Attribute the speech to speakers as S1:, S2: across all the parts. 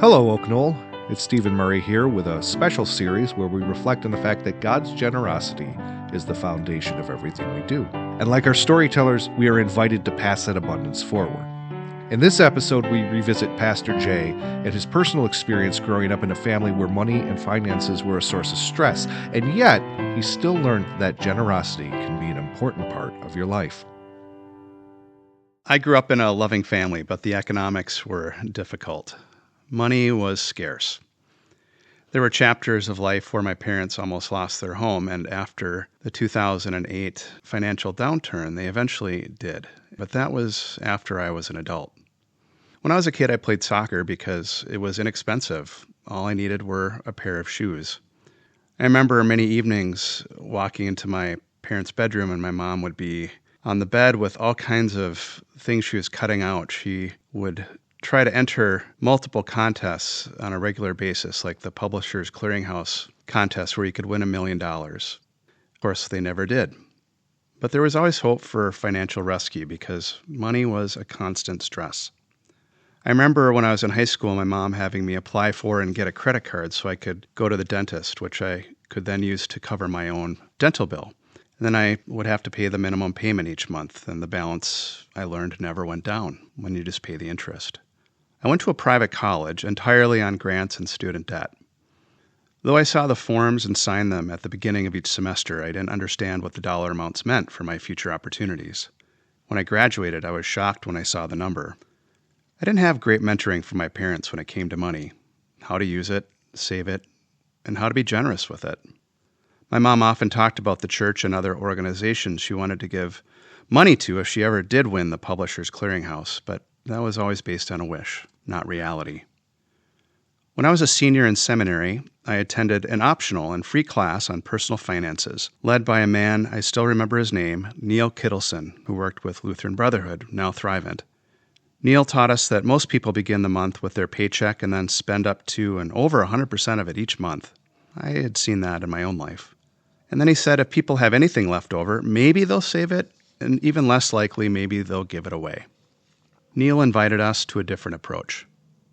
S1: Hello, Oak Knoll. It's Stephen Murray here with a special series where we reflect on the fact that God's generosity is the foundation of everything we do. And like our storytellers, we are invited to pass that abundance forward. In this episode, we revisit Pastor Jay and his personal experience growing up in a family where money and finances were a source of stress, and yet he still learned that generosity can be an important part of your life.
S2: I grew up in a loving family, but the economics were difficult. Money was scarce. There were chapters of life where my parents almost lost their home, and after the 2008 financial downturn, they eventually did. But that was after I was an adult. When I was a kid, I played soccer because it was inexpensive. All I needed were a pair of shoes. I remember many evenings walking into my parents' bedroom, and my mom would be on the bed with all kinds of things she was cutting out. She would try to enter multiple contests on a regular basis, like the Publishers Clearinghouse contest where you could win $1 million. Of course, they never did. But there was always hope for financial rescue because money was a constant stress. I remember when I was in high school, my mom having me apply for and get a credit card so I could go to the dentist, which I could then use to cover my own dental bill. And then I would have to pay the minimum payment each month, and the balance, I learned, never went down when you just pay the interest. I went to a private college entirely on grants and student debt. Though I saw the forms and signed them at the beginning of each semester, I didn't understand what the dollar amounts meant for my future opportunities. When I graduated, I was shocked when I saw the number. I didn't have great mentoring from my parents when it came to money, how to use it, save it, and how to be generous with it. My mom often talked about the church and other organizations she wanted to give money to if she ever did win the Publishers Clearinghouse, but that was always based on a wish, not reality. When I was a senior in seminary, I attended an optional and free class on personal finances, led by a man, I still remember his name, Neil Kittleson, who worked with Lutheran Brotherhood, now Thrivent. Neil taught us that most people begin the month with their paycheck and then spend up to and over 100% of it each month. I had seen that in my own life. And then he said if people have anything left over, maybe they'll save it, and even less likely, maybe they'll give it away. Neil invited us to a different approach.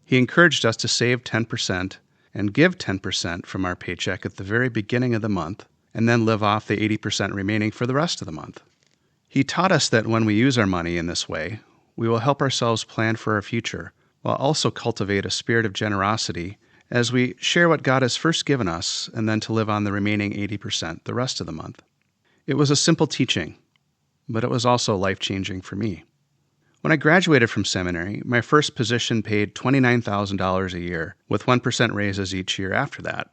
S2: He encouraged us to save 10% and give 10% from our paycheck at the very beginning of the month, and then live off the 80% remaining for the rest of the month. He taught us that when we use our money in this way, we will help ourselves plan for our future, while also cultivate a spirit of generosity as we share what God has first given us, and then to live on the remaining 80% the rest of the month. It was a simple teaching, but it was also life-changing for me. When I graduated from seminary, my first position paid $29,000 a year, with 1% raises each year after that.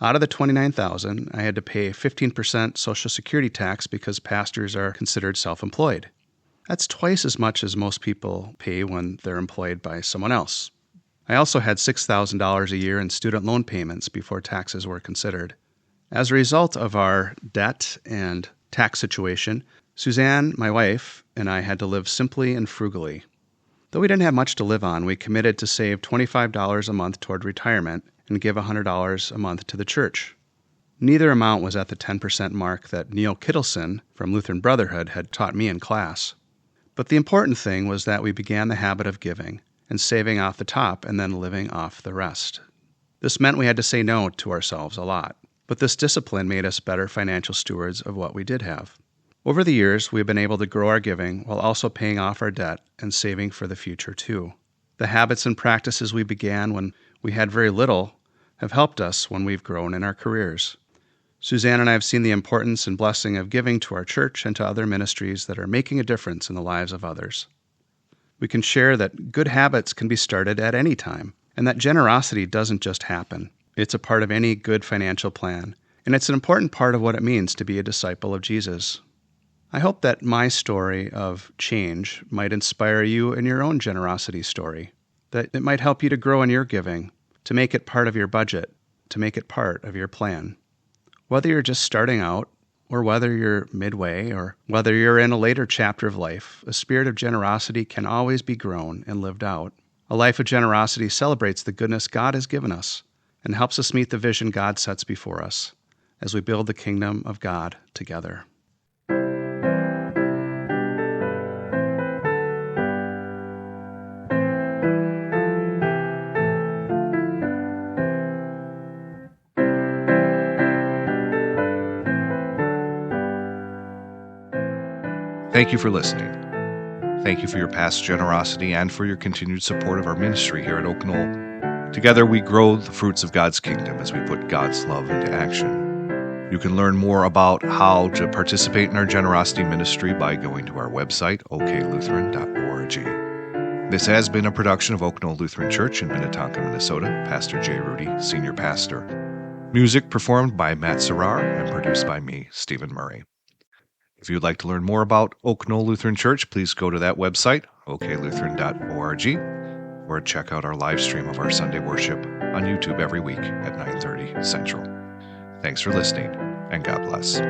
S2: Out of the $29,000, I had to pay 15% Social Security tax because pastors are considered self-employed. That's twice as much as most people pay when they're employed by someone else. I also had $6,000 a year in student loan payments before taxes were considered. As a result of our debt and tax situation, Suzanne, my wife, and I had to live simply and frugally. Though we didn't have much to live on, we committed to save $25 a month toward retirement and give $100 a month to the church. Neither amount was at the 10% mark that Neil Kittleson from Lutheran Brotherhood had taught me in class. But the important thing was that we began the habit of giving and saving off the top and then living off the rest. This meant we had to say no to ourselves a lot, but this discipline made us better financial stewards of what we did have. Over the years, we've been able to grow our giving while also paying off our debt and saving for the future too. The habits and practices we began when we had very little have helped us when we've grown in our careers. Suzanne and I have seen the importance and blessing of giving to our church and to other ministries that are making a difference in the lives of others. We can share that good habits can be started at any time, and that generosity doesn't just happen. It's a part of any good financial plan, and it's an important part of what it means to be a disciple of Jesus. I hope that my story of change might inspire you in your own generosity story, that it might help you to grow in your giving, to make it part of your budget, to make it part of your plan. Whether you're just starting out, or whether you're midway, or whether you're in a later chapter of life, a spirit of generosity can always be grown and lived out. A life of generosity celebrates the goodness God has given us and helps us meet the vision God sets before us as we build the kingdom of God together.
S1: Thank you for listening. Thank you for your past generosity and for your continued support of our ministry here at Oak Knoll. Together we grow the fruits of God's kingdom as we put God's love into action. You can learn more about how to participate in our generosity ministry by going to our website, oklutheran.org. This has been a production of Oak Knoll Lutheran Church in Minnetonka, Minnesota. Pastor J. Rudy, Senior Pastor. Music performed by Matt Cerar and produced by me, Stephen Murray. If you'd like to learn more about Oak Knoll Lutheran Church, please go to that website, oklutheran.org, or check out our live stream of our Sunday worship on YouTube every week at 9:30 Central. Thanks for listening, and God bless.